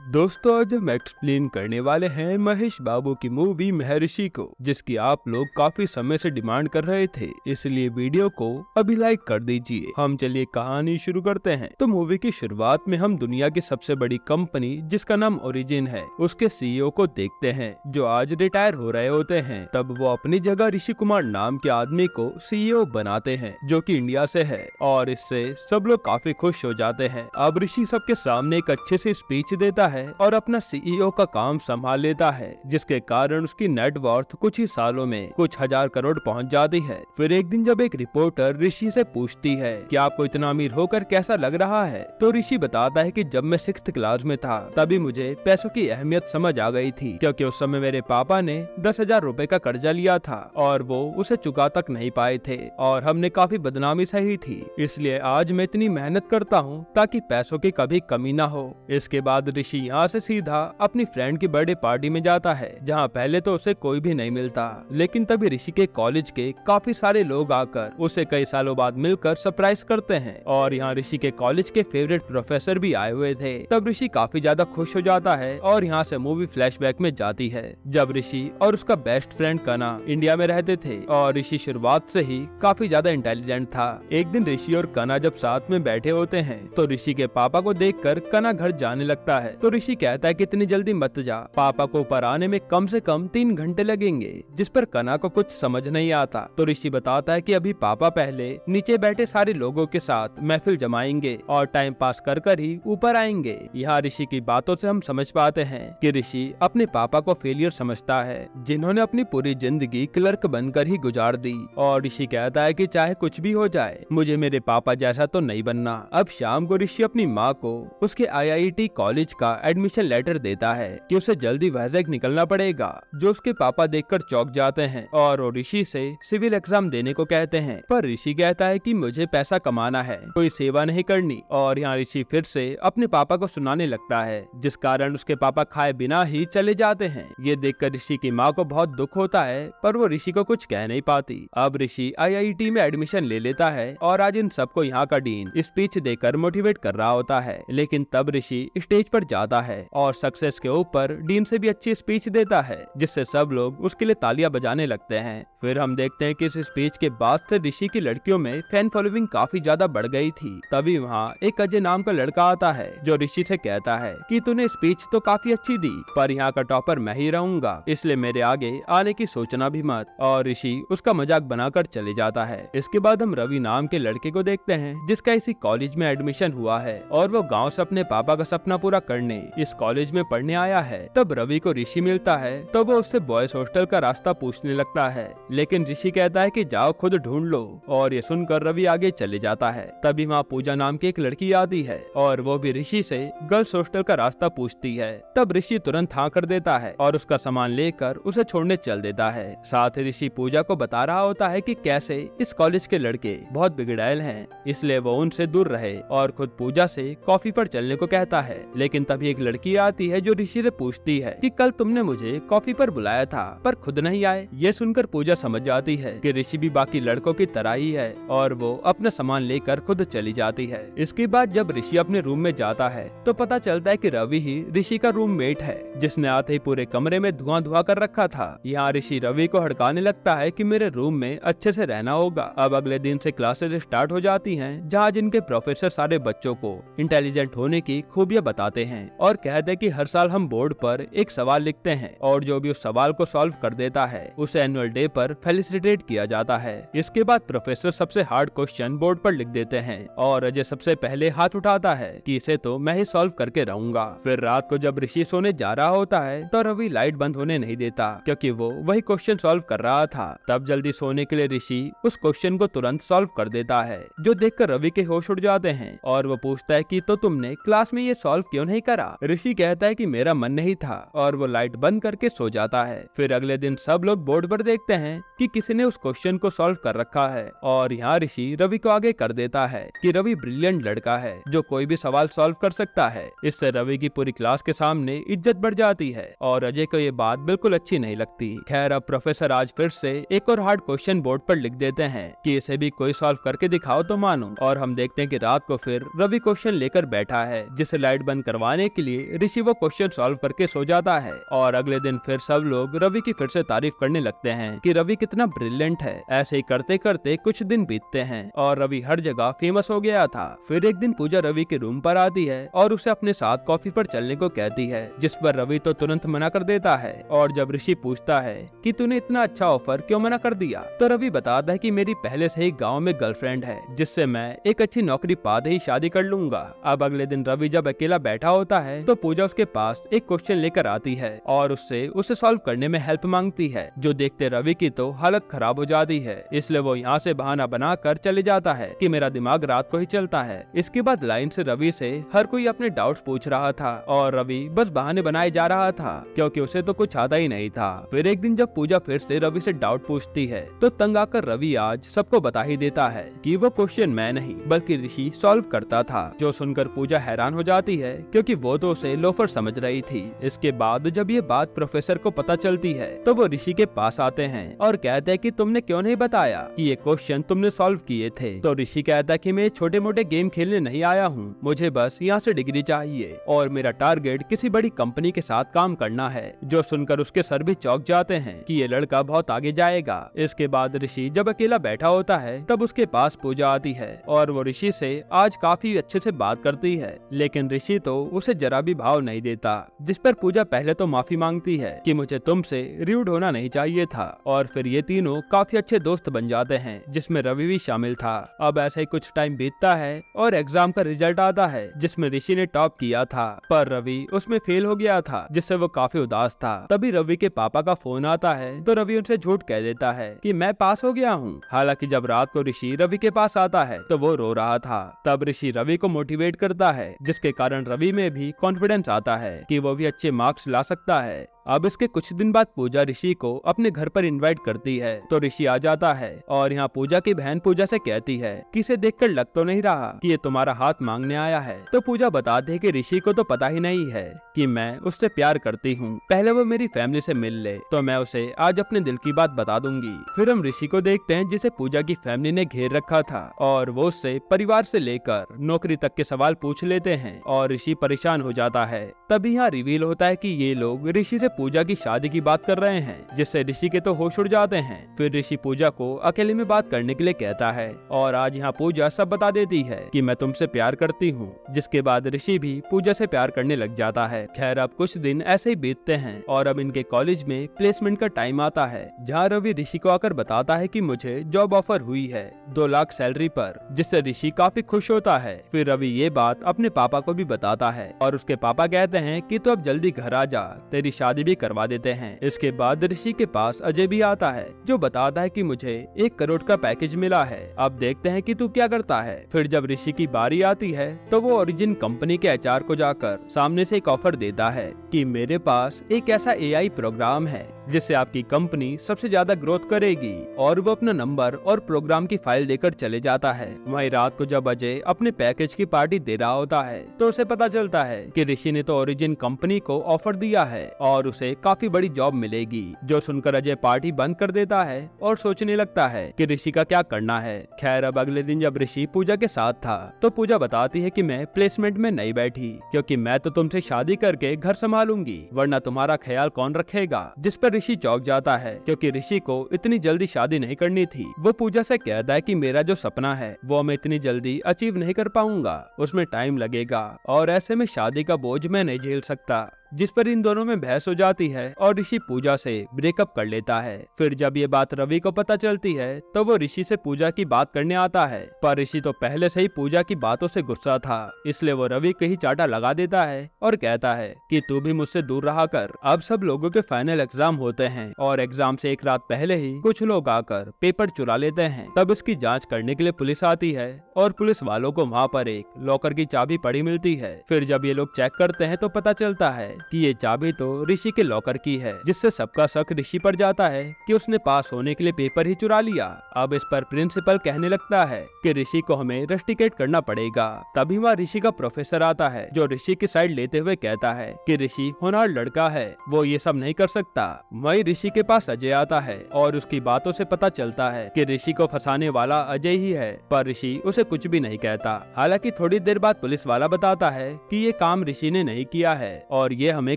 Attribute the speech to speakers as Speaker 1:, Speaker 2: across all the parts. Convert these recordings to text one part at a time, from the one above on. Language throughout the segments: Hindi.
Speaker 1: दोस्तों, आज हम एक्सप्लेन करने वाले हैं महेश बाबू की मूवी महर्षि को, जिसकी आप लोग काफी समय से डिमांड कर रहे थे, इसलिए वीडियो को अभी लाइक कर दीजिए। हम चलिए कहानी शुरू करते हैं। तो मूवी की शुरुआत में हम दुनिया की सबसे बड़ी कंपनी जिसका नाम ओरिजिन है उसके सीईओ को देखते हैं, जो आज रिटायर हो रहे होते हैं। तब वो अपनी जगह ऋषि कुमार नाम के आदमी को सीईओ बनाते हैं, जो कि इंडिया से है, और इससे सब लोग काफी खुश हो जाते हैं। अब ऋषि सबके सामने एक अच्छे से स्पीच देता है और अपना सीईओ का काम संभाल लेता है, जिसके कारण उसकी नेटवर्थ कुछ ही सालों में कुछ हजार करोड़ पहुंच जाती है। फिर एक दिन जब एक रिपोर्टर ऋषि से पूछती है कि आपको इतना अमीर होकर कैसा लग रहा है, तो ऋषि बताता है कि जब मैं 6th क्लास में था तभी मुझे पैसों की अहमियत समझ आ गई थी, क्योंकि उस समय मेरे पापा ने 10,000 रुपए का कर्जा लिया था और वो उसे चुका तक नहीं पाए थे और हमने काफी बदनामी सही थी। इसलिए आज मैं इतनी मेहनत करता हूँ ताकि पैसों की कभी कमी ना हो। इसके बाद ऋषि यहाँ से सीधा अपनी फ्रेंड की बर्थडे पार्टी में जाता है, जहाँ पहले तो उसे कोई भी नहीं मिलता, लेकिन तभी ऋषि के कॉलेज के काफी सारे लोग आकर उसे कई सालों बाद मिलकर सरप्राइज करते हैं। और यहाँ ऋषि के कॉलेज के फेवरेट प्रोफेसर भी आए हुए थे। तब ऋषि काफी ज्यादा खुश हो जाता है और यहाँ से मूवी फ्लैशबैक में जाती है, जब ऋषि और उसका बेस्ट फ्रेंड कना इंडिया में रहते थे और ऋषि शुरुआत से ही काफी ज्यादा इंटेलिजेंट था। एक दिन ऋषि और कना जब साथ में बैठे होते हैं तो ऋषि के पापा को देखकर कना घर जाने लगता है। तो ऋषि कहता है कि इतनी जल्दी मत जा, पापा को ऊपर आने में कम से कम 3 घंटे लगेंगे, जिस पर कना को कुछ समझ नहीं आता। तो ऋषि बताता है कि अभी पापा पहले नीचे बैठे सारे लोगों के साथ महफिल जमाएंगे और टाइम पास कर कर ही ऊपर आएंगे। यहाँ ऋषि की बातों से हम समझ पाते हैं कि ऋषि अपने पापा को फेलियर समझता है, जिन्होंने अपनी पूरी जिंदगी क्लर्क बनकर ही गुजार दी। और ऋषि कहता है कि चाहे कुछ भी हो जाए, मुझे मेरे पापा जैसा तो नहीं बनना। अब शाम को ऋषि अपनी माँ को उसके IIT कॉलेज का एडमिशन लेटर देता है कि उसे जल्दी वाइजैक निकलना पड़ेगा, जो उसके पापा देखकर चौंक जाते हैं और वो ऋषि से सिविल एग्जाम देने को कहते हैं। पर ऋषि कहता है कि मुझे पैसा कमाना है, कोई सेवा नहीं करनी। और यहाँ ऋषि फिर से अपने पापा को सुनाने लगता है, जिस कारण उसके पापा खाए बिना ही चले जाते हैं। ये देखकर ऋषि की माँ को बहुत दुख होता है, पर वो ऋषि को कुछ कह नहीं पाती। अब ऋषि IIT में एडमिशन ले लेता है और आज इन सबको यहाँ का डीन स्पीच देकर मोटिवेट कर रहा होता है। लेकिन तब ऋषि स्टेज पर जाता है और सक्सेस के ऊपर डीन से भी अच्छी स्पीच देता है, जिससे सब लोग उसके लिए तालियां बजाने लगते हैं। फिर हम देखते हैं कि इस स्पीच के बाद से ऋषि की लड़कियों में फैन फॉलोइंग काफी ज्यादा बढ़ गई थी। तभी वहाँ एक अजय नाम का लड़का आता है, जो ऋषि से कहता है कि तूने स्पीच तो काफी अच्छी दी, पर यहाँ का टॉपर मैं ही रहूंगा, इसलिए मेरे आगे आने की सोचना भी मत। और ऋषि उसका मजाक बनाकर चले जाता है। इसके बाद हम रवि नाम के लड़के को देखते हैं, जिसका इसी कॉलेज में एडमिशन हुआ है और वो गाँव से अपने पापा का सपना पूरा करने इस कॉलेज में पढ़ने आया है। तब रवि को ऋषि मिलता है, तो वो उससे बॉयज हॉस्टल का रास्ता पूछने लगता है, लेकिन ऋषि कहता है कि जाओ खुद ढूंढ लो। और ये सुनकर रवि आगे चले जाता है। तभी वहाँ पूजा नाम की एक लड़की आती है और वो भी ऋषि से गर्ल्स हॉस्टल का रास्ता पूछती है। तब ऋषि तुरंत हाँ कर देता है और उसका सामान लेकर उसे छोड़ने चल देता है। साथ ही ऋषि पूजा को बता रहा होता है कि कैसे इस कॉलेज के लड़के बहुत बिगड़ैल हैं, इसलिए वो उनसे दूर रहे, और खुद पूजा से कॉफी पर चलने को कहता है। लेकिन तभी एक लड़की आती है जो ऋषि से पूछती है कि कल तुमने मुझे कॉफी पर बुलाया था पर खुद नहीं आए। ये सुनकर पूजा समझ जाती है कि ऋषि भी बाकी लड़कों की तरह ही है और वो अपना सामान लेकर खुद चली जाती है। इसके बाद जब ऋषि अपने रूम में जाता है तो पता चलता है कि रवि ही ऋषि का रूममेट है, जिसने आते ही पूरे कमरे में धुआं धुआं कर रखा था। यहाँ ऋषि रवि को हड़काने लगता है कि मेरे रूम में अच्छे से रहना होगा। अब अगले दिन से क्लासेस स्टार्ट हो जाती हैं, जहाँ जिनके प्रोफेसर सारे बच्चों को इंटेलिजेंट होने की खूबियां बताते हैं और कहते हैं कि हर साल हम बोर्ड पर एक सवाल लिखते हैं और जो भी उस सवाल को सॉल्व कर देता है उसे एनुअल डे पर फेलिसिटेट किया जाता है। इसके बाद प्रोफेसर सबसे हार्ड क्वेश्चन बोर्ड पर लिख देते हैं और अजय सबसे पहले हाथ उठाता है कि इसे तो मैं ही सॉल्व करके रहूंगा। फिर रात को जब ऋषि सोने जा रहा होता है तो रवि लाइट बंद होने नहीं देता, क्योंकि वो वही क्वेश्चन सॉल्व कर रहा था। तब जल्दी सोने के लिए ऋषि उस क्वेश्चन को तुरंत सॉल्व कर देता है, जो देखकर रवि के होश उड़ जाते हैं और वो पूछता है कि तो तुमने क्लास में ये सॉल्व क्यों नहीं करा। ऋषि कहता है कि मेरा मन नहीं था और वो लाइट बंद करके सो जाता है। फिर अगले दिन सब लोग बोर्ड पर देखते हैं कि किसी ने उस क्वेश्चन को सॉल्व कर रखा है और यहाँ ऋषि रवि को आगे कर देता है कि रवि ब्रिलियंट लड़का है जो कोई भी सवाल सॉल्व कर सकता है। इससे रवि की पूरी क्लास के सामने इज्जत बढ़ जाती है और अजय को ये बात बिल्कुल अच्छी नहीं लगती। खैर, अब प्रोफेसर आज फिर से एक और हार्ड क्वेश्चन बोर्ड पर लिख देते हैं कि इसे भी कोई सॉल्व करके दिखाओ तो मानो। और हम देखते हैं कि रात को फिर रवि क्वेश्चन लेकर बैठा है, जिसे लाइट बंद करवाने के लिए ऋषि वो क्वेश्चन सॉल्व करके सो जाता है और अगले दिन फिर सब लोग रवि की फिर से तारीफ करने लगते हैं कि रवि कितना ब्रिलियंट है। ऐसे ही करते करते कुछ दिन बीतते हैं और रवि हर जगह फेमस हो गया था। फिर एक दिन पूजा रवि के रूम पर आती है और उसे अपने साथ कॉफी पर चलने को कहती है, जिस पर रवि तो तुरंत मना कर देता है। और जब ऋषि पूछता है कि तूने इतना अच्छा ऑफर क्यों मना कर दिया, तो रवि बताता है कि मेरी पहले से ही गाँव में गर्लफ्रेंड है, जिससे मैं एक अच्छी नौकरी पाते ही शादी कर लूंगा। अब अगले दिन रवि जब अकेला बैठा होता है तो पूजा उसके पास एक क्वेश्चन लेकर आती है और उससे उसे सॉल्व करने में हेल्प मांगती है, जो देखते रवि की तो हालत खराब हो जाती है। इसलिए वो यहाँ से बहाना बनाकर चले जाता है कि मेरा दिमाग रात को ही चलता है। इसके बाद लाइन से रवि से हर कोई अपने डाउट्स पूछ रहा था और रवि बस बहाने बनाए जा रहा था, क्योंकि उसे तो कुछ आता ही नहीं था। फिर एक दिन जब पूजा फिर से रवि से डाउट पूछती है तो तंग आकर रवि आज सबको बता ही देता है कि वो क्वेश्चन मैं नहीं बल्कि ऋषि सॉल्व करता था। जो सुनकर पूजा हैरान हो जाती है, क्योंकि वो तो उसे लोफर समझ रही थी। इसके बाद जब ये बात प्रोफेसर को पता चलती है तो वो ऋषि के पास आते हैं और कहते हैं कि तुमने क्यों नहीं बताया कि ये क्वेश्चन तुमने सॉल्व किए थे। तो ऋषि कहता है कि मैं छोटे मोटे गेम खेलने नहीं आया हूँ, मुझे बस यहाँ से डिग्री चाहिए और मेरा टारगेट किसी बड़ी कंपनी के साथ काम करना है। जो सुनकर उसके सर भी चौंक जाते हैं कि ये लड़का बहुत आगे जाएगा। इसके बाद ऋषि जब अकेला बैठा होता है तब उसके पास पूजा आती है और वो ऋषि से आज काफी अच्छे से बात करती है, लेकिन ऋषि तो उसे जरा भी भाव नहीं देता। जिस पर पूजा पहले तो माफी मांगती है कि मुझे तुमसे र्यूड होना नहीं चाहिए था, और फिर ये तीनों काफी अच्छे दोस्त बन जाते हैं, जिसमें रवि भी शामिल था। अब ऐसे ही कुछ टाइम बीतता है और एग्जाम का रिजल्ट आता है जिसमें ऋषि ने टॉप किया था, पर रवि उसमें फेल हो गया था, जिससे वो काफी उदास था। तभी रवि के पापा का फोन आता है तो रवि उनसे झूठ कह देता है कि मैं पास हो गया हूँ। हालांकि जब रात को ऋषि रवि के पास आता है तो वो रो रहा था। तब ऋषि रवि को मोटिवेट करता है, जिसके कारण रवि में भी कॉन्फिडेंस आता है कि वो भी अच्छे मार्क्स ला सकता है। अब इसके कुछ दिन बाद पूजा ऋषि को अपने घर पर इनवाइट करती है तो ऋषि आ जाता है और यहाँ पूजा की बहन पूजा से कहती है कि इसे देखकर लग तो नहीं रहा कि ये तुम्हारा हाथ मांगने आया है। तो पूजा बताती है कि ऋषि को तो पता ही नहीं है कि मैं उससे प्यार करती हूँ, पहले वो मेरी फैमिली से मिल ले तो मैं उसे आज अपने दिल की बात बता दूंगी। फिर हम ऋषि को देखते हैं जिसे पूजा की फैमिली ने घेर रखा था और वो उससे परिवार से लेकर नौकरी तक के सवाल पूछ लेते हैं और ऋषि परेशान हो जाता है। तभी यहाँ रिवील होता है कि ये लोग ऋषि से पूजा की शादी की बात कर रहे हैं, जिससे ऋषि के तो होश उड़ जाते हैं। फिर ऋषि पूजा को अकेले में बात करने के लिए कहता है और आज यहाँ पूजा सब बता देती है कि मैं तुमसे प्यार करती हूँ, जिसके बाद ऋषि भी पूजा से प्यार करने लग जाता है। खैर अब कुछ दिन ऐसे ही बीतते हैं और अब इनके कॉलेज में प्लेसमेंट का टाइम आता है, जहाँ रवि ऋषि को आकर बताता है कि मुझे जॉब ऑफर हुई है 2 लाख सैलरी पर, जिससे ऋषि काफी खुश होता है। फिर रवि ये बात अपने पापा को भी बताता है और उसके पापा कहते हैं कि तू अब जल्दी घर आ जा, तेरी शादी भी करवा देते हैं। इसके बाद ऋषि के पास अजय भी आता है जो बताता है कि मुझे 1 करोड़ का पैकेज मिला है, अब देखते हैं कि तू क्या करता है। फिर जब ऋषि की बारी आती है तो वो ओरिजिन कंपनी के एचआर को जाकर सामने से एक ऑफर देता है कि मेरे पास एक ऐसा एआई प्रोग्राम है जिससे आपकी कंपनी सबसे ज्यादा ग्रोथ करेगी, और वो अपना नंबर और प्रोग्राम की फाइल देकर चले जाता है। वहीं रात को जब अजय अपने पैकेज की पार्टी दे रहा होता है तो उसे पता चलता है कि ऋषि ने तो ओरिजिन कंपनी को ऑफर दिया है और उसे काफी बड़ी जॉब मिलेगी। जो सुनकर अजय पार्टी बंद कर देता है और सोचने लगता है कि ऋषि का क्या करना है। खैर अब अगले दिन जब ऋषि पूजा के साथ था तो पूजा बताती है कि मैं प्लेसमेंट में नहीं बैठी, क्योंकि मैं तो तुमसे शादी करके घर संभालूंगी, वरना तुम्हारा ख्याल कौन रखेगा। जिस पर ऋषि चौंक जाता है, क्योंकि ऋषि को इतनी जल्दी शादी नहीं करनी थी। वो पूजा से कहता है कि मेरा जो सपना है वो मैं इतनी जल्दी अचीव नहीं कर पाऊंगा, उसमें टाइम लगेगा और ऐसे में शादी का बोझ मैं नहीं झेल सकता। जिस पर इन दोनों में बहस हो जाती है और ऋषि पूजा से ब्रेकअप कर लेता है। फिर जब ये बात रवि को पता चलती है तो वो ऋषि से पूजा की बात करने आता है, पर ऋषि तो पहले से ही पूजा की बातों से गुस्सा था, इसलिए वो रवि को ही चाटा लगा देता है और कहता है कि तू भी मुझसे दूर रहा कर। अब सब लोगों के फाइनल एग्जाम होते हैं और एग्जाम से एक रात पहले ही कुछ लोग आकर पेपर चुरा लेते हैं। तब इसकी जाँच करने के लिए पुलिस आती है और पुलिस वालों को वहाँ पर एक लॉकर की चाबी पड़ी मिलती है। फिर जब ये लोग चेक करते हैं तो पता चलता है कि ये चाबी तो ऋषि के लॉकर की है, जिससे सबका शक ऋषि पर जाता है कि उसने पास होने के लिए पेपर ही चुरा लिया। अब इस पर प्रिंसिपल कहने लगता है कि ऋषि को हमें रस्टिकेट करना पड़ेगा। तभी वहाँ ऋषि का प्रोफेसर आता है, जो ऋषि की साइड लेते हुए कहता है कि ऋषि होनहार लड़का है, वो ये सब नहीं कर सकता। वहीं ऋषि के पास अजय आता है और उसकी बातों से पता चलता है कि ऋषि को फंसाने वाला अजय ही है, पर ऋषि उसे कुछ भी नहीं कहता। हालांकि थोड़ी देर बाद पुलिस वाला बताता है कि ये काम ऋषि ने नहीं किया है और ये हमें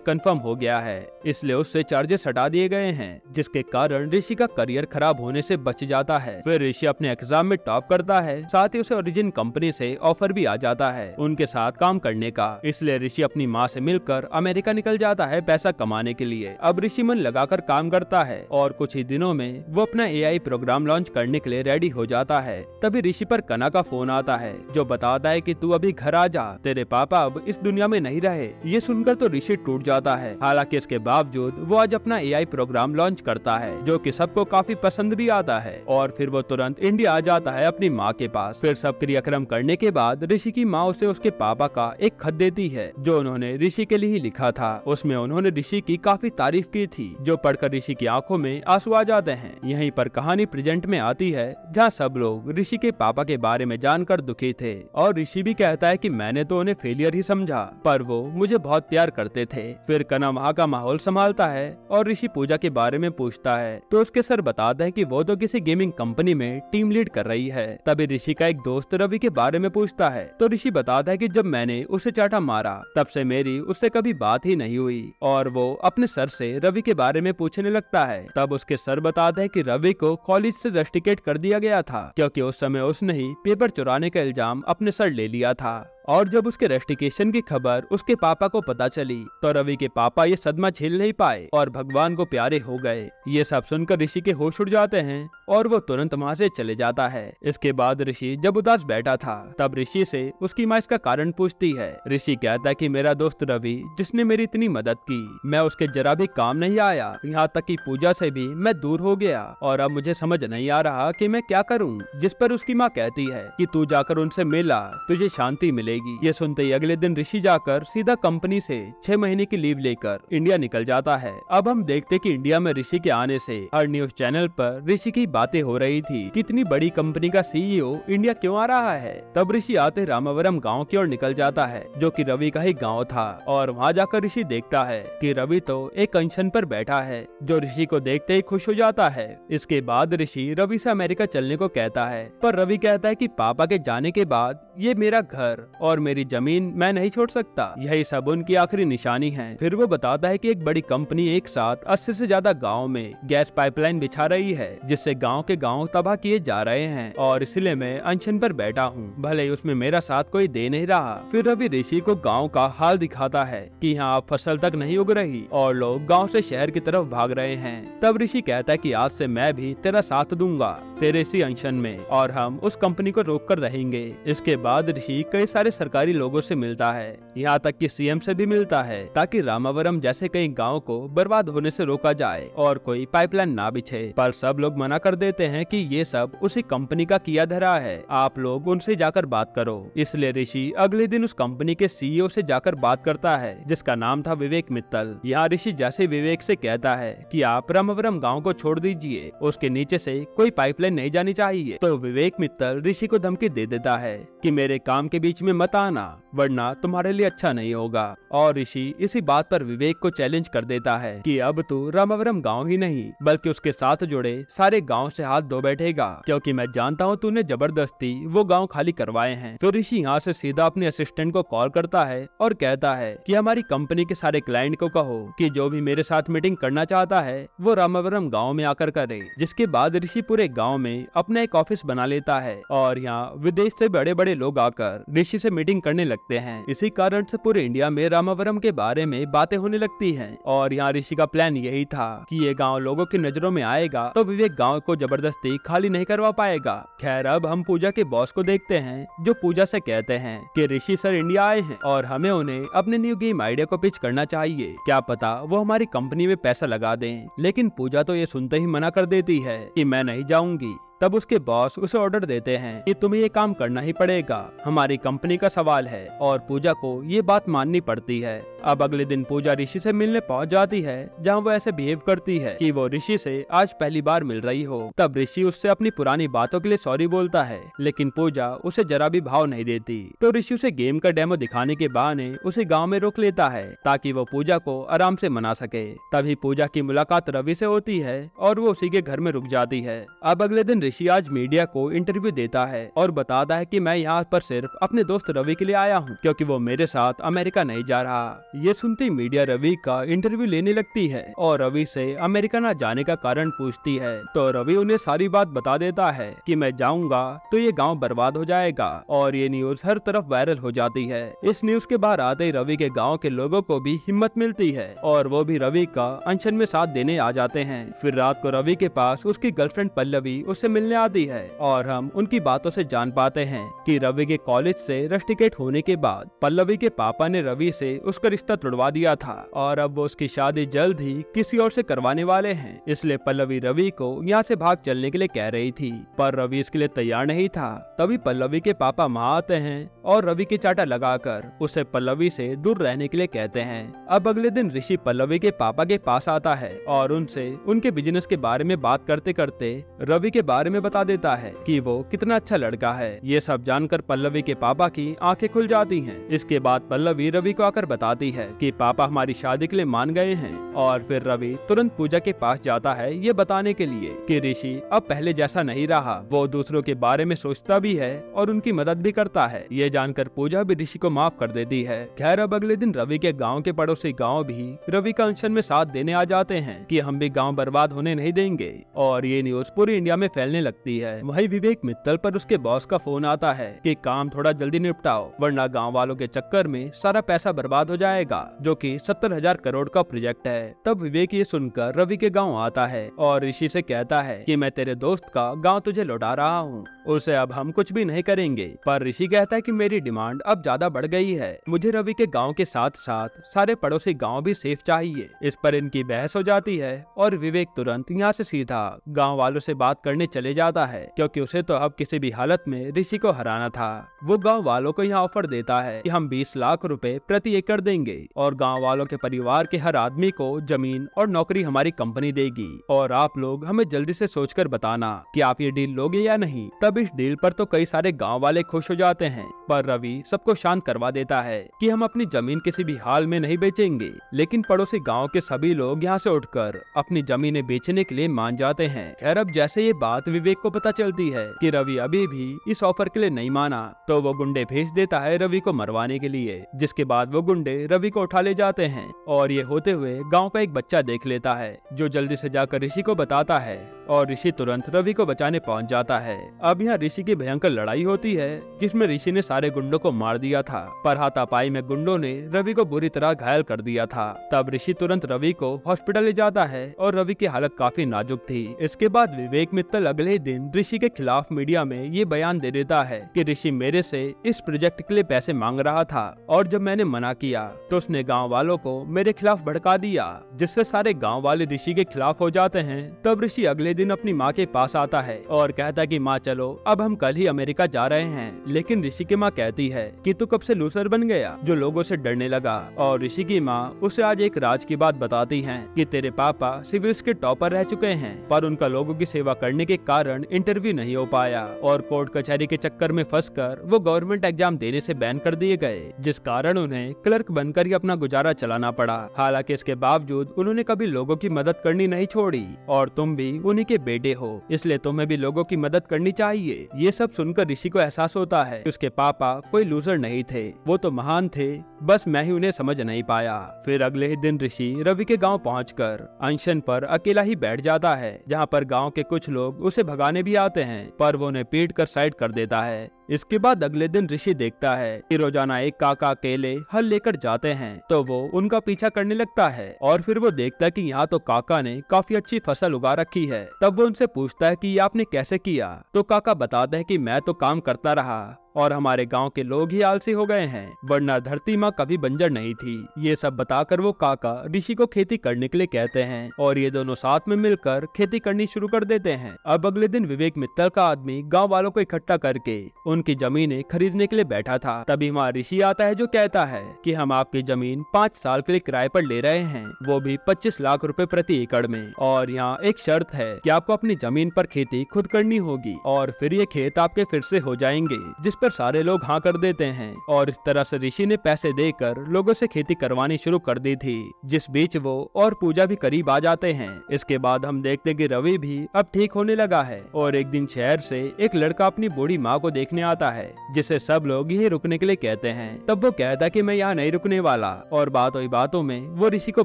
Speaker 1: कंफर्म हो गया है, इसलिए उससे चार्जेस हटा दिए गए हैं, जिसके कारण ऋषि का करियर खराब होने से बच जाता है। फिर ऋषि अपने एग्जाम में टॉप करता है, साथ ही उसे ओरिजिन कंपनी से ऑफर भी आ जाता है उनके साथ काम करने का। इसलिए ऋषि अपनी माँ से मिलकर अमेरिका निकल जाता है पैसा कमाने के लिए। अब ऋषि मन लगाकर काम करता है और कुछ ही दिनों में वो अपना AI प्रोग्राम लॉन्च करने के लिए रेडी हो जाता है। तभी ऋषि पर कना का फोन आता है, जो बताता है कि तू अभी घर आ जा, तेरे पापा अब इस दुनिया में नहीं रहे। ये सुनकर तो ऋषि टूट जाता है। हालांकि इसके बावजूद वो आज अपना AI प्रोग्राम लॉन्च करता है, जो कि सबको काफी पसंद भी आता है। और फिर वो तुरंत इंडिया आ जाता है अपनी माँ के पास। फिर सब क्रियाक्रम करने के बाद ऋषि की माँ उसे उसके पापा का एक खत देती है, जो उन्होंने ऋषि के लिए ही लिखा था। उसमें उन्होंने ऋषि की काफी तारीफ की थी, जो पढ़कर ऋषि की आंखों में आंसू आ जाते हैं। यहीं पर कहानी प्रेजेंट में आती है, जहाँ सब लोग ऋषि के पापा के बारे में जानकर दुखी थे और ऋषि भी कहता है कि मैंने तो उन्हें फेलियर ही समझा, पर वो मुझे बहुत प्यार करते थे। फिर कना वहाँ का माहौल संभालता है और ऋषि पूजा के बारे में पूछता है, तो उसके सर बताते हैं कि वो तो किसी गेमिंग कंपनी में टीम लीड कर रही है। तभी ऋषि का एक दोस्त रवि के बारे में पूछता है, तो ऋषि बताता है कि जब मैंने उसे चाटा मारा तब से मेरी उससे कभी बात ही नहीं हुई। और वो अपने सर से रवि के बारे में पूछने लगता है। तब उसके सर बताते हैं कि रवि को कॉलेज से रस्टिकेट कर दिया गया था, क्योंकि उस समय उसने ही पेपर चुराने का इल्जाम अपने सर ले लिया था। और जब उसके रेस्टिकेशन की खबर उसके पापा को पता चली, तो रवि के पापा ये सदमा झेल नहीं पाए और भगवान को प्यारे हो गए। ये सब सुनकर ऋषि के होश उड़ जाते हैं और वो तुरंत वहाँ से चले जाता है। इसके बाद ऋषि जब उदास बैठा था, तब ऋषि से उसकी माँ इसका कारण पूछती है। ऋषि कहता है कि मेरा दोस्त रवि, जिसने मेरी इतनी मदद की, मैं उसके जरा भी काम नहीं आया, यहाँ तक कि पूजा से भी मैं दूर हो गया और अब मुझे समझ नहीं आ रहा कि मैं क्या करूँ। जिस पर उसकी माँ कहती है कि तू जाकर उनसे मिला, तुझे शांति मिलेगी। ये सुनते ही अगले दिन ऋषि जाकर सीधा कंपनी से 6 महीने की लीव लेकर इंडिया निकल जाता है। अब हम देखते कि इंडिया में ऋषि के आने से हर न्यूज चैनल पर ऋषि की बातें हो रही थी कि इतनी बड़ी कंपनी का CEO इंडिया क्यों आ रहा है। तब ऋषि आते रामावरम गांव की ओर निकल जाता है, जो कि रवि का ही गांव था। और वहां जाकर ऋषि देखता है कि रवि तो एक अनशन पर बैठा है, जो ऋषि को देखते ही खुश हो जाता है। इसके बाद ऋषि रवि से अमेरिका चलने को कहता है, पर रवि कहता है कि पापा के जाने के बाद ये मेरा घर और मेरी जमीन मैं नहीं छोड़ सकता, यही सब उनकी आखिरी निशानी है। फिर वो बताता है कि एक बड़ी कंपनी एक साथ 80 से ज्यादा गाँव में गैस पाइपलाइन बिछा रही है, जिससे गांव के गांव तबाह किए जा रहे हैं और इसलिए मैं अनशन पर बैठा हूँ, भले ही उसमें मेरा साथ कोई दे नहीं रहा। फिर रवि ऋषि को गाँव का हाल दिखाता है कि यहाँ फसल तक नहीं उग रही और लोग गाँव से शहर की तरफ भाग रहे हैं। तब ऋषि कहता है कि आज से मैं भी तेरा साथ दूंगा तेरे इसी अनशन में और हम उस कंपनी को रोक कर रहेंगे। इसके बाद ऋषि कई सारे सरकारी लोगों से मिलता है, यहाँ तक कि CM से भी मिलता है, ताकि रामावरम जैसे कई गाँव को बर्बाद होने से रोका जाए और कोई पाइपलाइन ना बिछे। पर सब लोग मना कर देते हैं कि ये सब उसी कंपनी का किया धरा है, आप लोग उनसे जाकर बात करो। इसलिए ऋषि अगले दिन उस कंपनी के CEO से जाकर बात करता है, जिसका नाम था विवेक मित्तल। यहाँ ऋषि जैसे विवेक से कहता है कि आप रामावरम गाँव को छोड़ दीजिए, उसके नीचे से कोई पाइपलाइन नहीं जानी चाहिए, तो विवेक मित्तल ऋषि को धमकी दे देता है कि मेरे काम के बीच में मत आना, वरना तुम्हारे लिए अच्छा नहीं होगा। और ऋषि इसी बात पर विवेक को चैलेंज कर देता है कि अब तू रामावरम गांव ही नहीं बल्कि उसके साथ जुड़े सारे गांव से हाथ धो बैठेगा, क्योंकि मैं जानता हूं तूने जबरदस्ती वो गांव खाली करवाए हैं। फिर ऋषि यहाँ से सीधा अपने असिस्टेंट को कॉल करता है और कहता है कि हमारी कंपनी के सारे क्लाइंट को कहो कि जो भी मेरे साथ मीटिंग करना चाहता है वो रामावरम गाँव में आकर करे। जिसके बाद ऋषि पूरे गाँव में अपना एक ऑफिस बना लेता है और यहाँ विदेश से बड़े बड़े लोग आकर ऋषि से मीटिंग करने लगते हैं। इसी कारण से पूरे इंडिया में रामावरम के बारे में बातें होने लगती हैं। और यहाँ ऋषि का प्लान यही था कि ये गांव लोगों की नजरों में आएगा तो विवेक गांव को जबरदस्ती खाली नहीं करवा पाएगा। खैर अब हम पूजा के बॉस को देखते हैं, जो पूजा से कहते हैं कि ऋषि सर इंडिया आए हैं और हमें उन्हें अपने न्यू गेम आइडिया को पिच करना चाहिए, क्या पता वो हमारी कंपनी में पैसा लगा दें। लेकिन पूजा तो ये सुनते ही मना कर देती है कि मैं नहीं जाऊंगी। तब उसके बॉस उसे ऑर्डर देते हैं कि तुम्हें ये काम करना ही पड़ेगा, हमारी कंपनी का सवाल है। और पूजा को ये बात माननी पड़ती है। अब अगले दिन पूजा ऋषि से मिलने पहुंच जाती है, जहां वो ऐसे बिहेव करती है कि वो ऋषि से आज पहली बार मिल रही हो। तब ऋषि उससे अपनी पुरानी बातों के लिए सॉरी बोलता है, लेकिन पूजा उसे जरा भी भाव नहीं देती। तो ऋषि उसे गेम का डेमो दिखाने के बहाने उसे गाँव में रोक लेता है ताकि वो पूजा को आराम से मना सके। तभी पूजा की मुलाकात रवि से होती है और वो उसी के घर में रुक जाती है। अब अगले दिन ऋषि आज मीडिया को इंटरव्यू देता है और बताता है कि मैं यहाँ पर सिर्फ अपने दोस्त रवि के लिए आया हूँ, क्योंकि वो मेरे साथ अमेरिका नहीं जा रहा। ये सुनती मीडिया रवि का इंटरव्यू लेने लगती है और रवि से अमेरिका न जाने का कारण पूछती है। तो रवि उन्हें सारी बात बता देता है कि मैं जाऊंगा तो ये गाँव बर्बाद हो जाएगा, और ये न्यूज हर तरफ वायरल हो जाती है। इस न्यूज के बाहर आते ही रवि के गाँव के लोगों को भी हिम्मत मिलती है और वो भी रवि का अनशन में साथ देने आ जाते हैं। फिर रात को रवि के पास उसकी गर्लफ्रेंड पल्लवी उससे मिलने आती है और हम उनकी बातों से जान पाते हैं कि रवि के कॉलेज से रस्टिकेट होने के बाद पल्लवी के पापा ने रवि से उसका रिश्ता तोड़वा दिया था और अब वो उसकी शादी जल्द ही किसी और से करवाने वाले हैं। इसलिए पल्लवी रवि को यहाँ से भाग चलने के लिए कह रही थी, पर रवि इसके लिए तैयार नहीं था। तभी पल्लवी के पापा वहाँ आते हैं और रवि की चाटा लगाकर उसे पल्लवी से दूर रहने के लिए कहते हैं। अब अगले दिन ऋषि पल्लवी के पापा के पास आता है और उनसे उनके बिजनेस के बारे में बात करते करते रवि के बारे में बता देता है कि वो कितना अच्छा लड़का है। ये सब जानकर पल्लवी के पापा की आंखें खुल जाती हैं। इसके बाद पल्लवी रवि को आकर बताती है कि पापा हमारी शादी के लिए मान गए हैं, और फिर रवि तुरंत पूजा के पास जाता है ये बताने के लिए कि ऋषि अब पहले जैसा नहीं रहा, वो दूसरों के बारे में सोचता भी है और उनकी मदद भी करता है। ये जानकर पूजा भी ऋषि को माफ कर देती है। खैर अब अगले दिन रवि के गाँव के पड़ोसी गाँव भी रवि का अनशन में साथ देने आ जाते हैं कि हम भी गाँव बर्बाद होने नहीं देंगे, और ये न्यूज पूरी इंडिया में फैलने लगती है। वहीं विवेक मित्तल पर उसके बॉस का फोन आता है कि काम थोड़ा जल्दी निपटाओ, वरना गांव वालों के चक्कर में सारा पैसा बर्बाद हो जाएगा, जो कि 70,000 करोड़ का प्रोजेक्ट है। तब विवेक ये सुनकर रवि के गांव आता है और ऋषि से कहता है कि मैं तेरे दोस्त का गांव तुझे लौटा रहा हूँ, उसे अब हम कुछ भी नहीं करेंगे। पर ऋषि कहता है कि मेरी डिमांड अब ज्यादा बढ़ गई है, मुझे रवि के गाँव के साथ साथ सारे पड़ोसी गाँव भी सेफ चाहिए। इस पर इनकी बहस हो जाती है और विवेक तुरंत यहाँ से सीधा गाँव वालों से बात करने चले जाता है, क्योंकि उसे तो अब किसी भी हालत में ऋषि को हराना था। वो गांव वालों को यहाँ ऑफर देता है कि हम 20 लाख रुपए प्रति एकड़ देंगे और गांव वालों के परिवार के हर आदमी को जमीन और नौकरी हमारी कंपनी देगी, और आप लोग हमें जल्दी से सोचकर बताना कि आप ये डील लोगे या नहीं। तब इस डील पर तो कई सारे गाँव वाले खुश हो जाते हैं, पर रवि सबको शांत करवा देता है कि हम अपनी जमीन किसी भी हाल में नहीं बेचेंगे। लेकिन पड़ोसी गाँव के सभी लोग यहाँ से उठकर अपनी जमीनें बेचने के लिए मान जाते हैं। खैर अब जैसे ये बात विवेक को पता चलती है कि रवि अभी भी इस ऑफर के लिए नहीं माना, तो वो गुंडे भेज देता है रवि को मरवाने के लिए, जिसके बाद वो गुंडे रवि को उठा ले जाते हैं और ये होते हुए गांव का एक बच्चा देख लेता है, जो जल्दी से जाकर ऋषि को बताता है और ऋषि तुरंत रवि को बचाने पहुंच जाता है। अब यहाँ ऋषि की भयंकर लड़ाई होती है, जिसमें ऋषि ने सारे गुंडों को मार दिया था, पर हाथापाई में गुंडों ने रवि को बुरी तरह घायल कर दिया था। तब ऋषि तुरंत रवि को हॉस्पिटल ले जाता है और रवि की हालत काफी नाजुक थी। इसके बाद विवेक मित्तल अगले ही दिन ऋषि के खिलाफ मीडिया में ये बयान दे देता है कि ऋषि मेरे से इस प्रोजेक्ट के लिए पैसे मांग रहा था, और जब मैंने मना किया तो उसने गाँव वालों को मेरे खिलाफ भड़का दिया, जिससे सारे गाँव वाले ऋषि के खिलाफ हो जाते हैं। तब ऋषि अगले दिन अपनी माँ के पास आता है और कहता है कि माँ चलो अब हम कल ही अमेरिका जा रहे हैं। लेकिन ऋषि की माँ कहती है कि तू कब से लूसर बन गया जो लोगों से डरने लगा। और ऋषि की माँ उसे आज एक राज की बात बताती है कि तेरे पापा सिविल्स के टॉपर रह चुके हैं, पर उनका लोगों की सेवा करने के कारण इंटरव्यू नहीं हो पाया और कोर्ट कचहरी के चक्कर में फंसकर वो गवर्नमेंट एग्जाम देने से बैन कर दिए गए, जिस कारण उन्हें क्लर्क बनकर ही अपना गुजारा चलाना पड़ा। हालांकि इसके बावजूद उन्होंने कभी लोगों की मदद करनी नहीं छोड़ी, और तुम भी उन्हीं के बेटे हो, इसलिए तुम्हें भी लोगों की मदद करनी चाहिए। ये सब सुनकर ऋषि को एहसास होता है कि उसके पापा कोई लूजर नहीं थे, वो तो महान थे, बस मैं ही उन्हें समझ नहीं पाया। फिर अगले ही दिन ऋषि रवि के गांव पहुंचकर अनशन पर अकेला ही बैठ जाता है, जहां पर गांव के कुछ लोग उसे भगाने भी आते हैं, पर वो उन्हें पीट कर साइड कर देता है। इसके बाद अगले दिन ऋषि देखता है कि रोजाना एक काका अकेले हल लेकर जाते हैं, तो वो उनका पीछा करने लगता है। और फिर वो देखता है कि यहाँ तो काका ने काफी अच्छी फसल उगा रखी है। तब वो उनसे पूछता है कि ये आपने कैसे किया, तो काका बताते हैं कि मैं तो काम करता रहा और हमारे गाँव के लोग ही आलसी हो गए हैं, वरना धरती माँ कभी बंजर नहीं थी। ये सब बताकर वो काका ऋषि को खेती करने के लिए कहते हैं और ये दोनों साथ में मिलकर खेती करनी शुरू कर देते हैं। अब अगले दिन विवेक मित्तल का आदमी गांव वालों को इकट्ठा करके उनकी जमीनें खरीदने के लिए बैठा था। तभी वहाँ ऋषि आता है जो कहता है कि हम आपकी जमीन 5 साल के लिए किराए पर ले रहे हैं, वो भी 25 लाख रुपए प्रति एकड़ में। और यहाँ एक शर्त है कि आपको अपनी जमीन पर खेती खुद करनी होगी और फिर ये खेत आपके फिर से हो जाएंगे, जिस पर सारे लोग हाँ कर देते हैं। और इस तरह से ऋषि ने पैसे देकर लोगों से खेती करवानी शुरू कर दी थी, जिस बीच वो और पूजा भी करीब आ जाते हैं। इसके बाद हम देखते कि रवि भी अब ठीक होने लगा है और एक दिन शहर से एक लड़का अपनी बूढ़ी माँ को देखने आता है, जिसे सब लोग यही रुकने के लिए कहते हैं। तब वो कहता कि मैं यहाँ नहीं रुकने वाला और बातों ही बातों में वो ऋषि को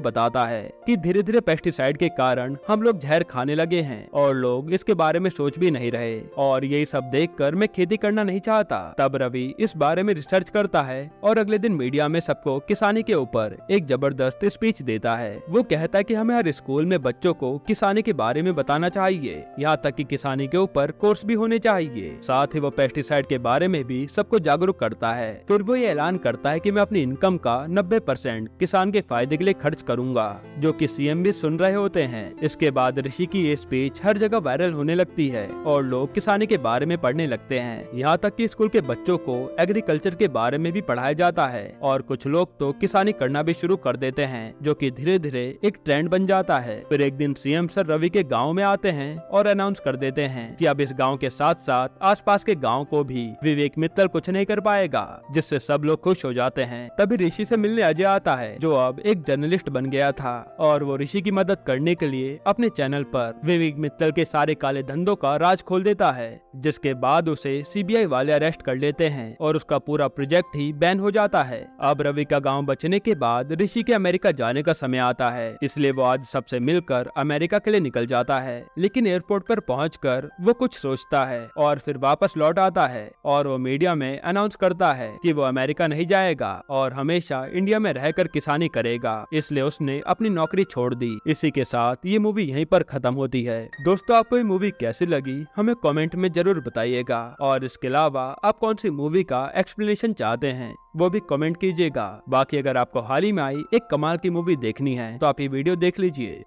Speaker 1: बताता है कि धीरे धीरे पेस्टिसाइड के कारण हम लोग जहर खाने लगे हैं और लोग इसके बारे में सोच भी नहीं रहे और यही सब देखकर मैं खेती करना नहीं चाहता। तब रवि इस बारे में रिसर्च करता है और अगले दिन मीडिया में सबको किसानी के ऊपर एक जबरदस्त स्पीच देता है। वो कहता है कि हमें हर स्कूल में बच्चों को किसानी के बारे में बताना चाहिए, यहाँ तक कि किसानी के ऊपर कोर्स भी होने चाहिए। साथ ही वो पेस्टिसाइड के बारे में भी सबको जागरूक करता है। फिर वो ये ऐलान करता है कि मैं अपनी इनकम का 90% किसान के फायदे के लिए खर्च करूंगा, जो कि सीएम भी सुन रहे होते हैं। इसके बाद ऋषि की ये स्पीच हर जगह वायरल होने लगती है और लोग किसानी के बारे में पढ़ने लगते हैं। यहाँ तक कि स्कूल के बच्चों को एग्रीकल्चर के बारे में भी पढ़ाया जाता है और कुछ लोग तो किसानी करना भी शुरू कर देते हैं, जो कि धीरे धीरे एक ट्रेंड बन जाता है। फिर एक दिन सीएम सर रवि के गांव में आते हैं और अनाउंस कर देते हैं कि अब इस गांव के साथ साथ आसपास के गांव को भी विवेक मित्तल कुछ नहीं कर पाएगा, जिससे सब लोग खुश हो जाते हैं। तभी ऋषि से मिलने अजय आता है, जो अब एक जर्नलिस्ट बन गया था और वो ऋषि की मदद करने के लिए अपने चैनल पर विवेक मित्तल के सारे काले धंधों का राज खोल देता है, जिसके बाद उसे सीबीआई वाले अरेस्ट कर लेते हैं और उसका पूरा प्रोजेक्ट ही बैन हो जाता है। अब रवि का गाँव बचने के बाद ऋषि के अमेरिका जाने का समय आता है, इसलिए वो आज सबसे मिलकर अमेरिका के लिए निकल जाता है। लेकिन एयरपोर्ट पर पहुंचकर वो कुछ सोचता है और फिर वापस लौट आता है और वो मीडिया में अनाउंस करता है कि वो अमेरिका नहीं जाएगा और हमेशा इंडिया में रहकर किसानी करेगा, इसलिए उसने अपनी नौकरी छोड़ दी। इसी के साथ ये मूवी यहीं पर खत्म होती है। दोस्तों, आपको ये मूवी कैसी लगी हमें कमेंट में जरूर बताइएगा और इसके अलावा आप कौन सी मूवी का एक्सप्लेनेशन चाहते हैं वो भी कमेंट कीजिएगा। बाकी अगर आपको हाल ही में आई एक कमाल की मूवी देखनी है तो आप ये वीडियो देख लीजिए।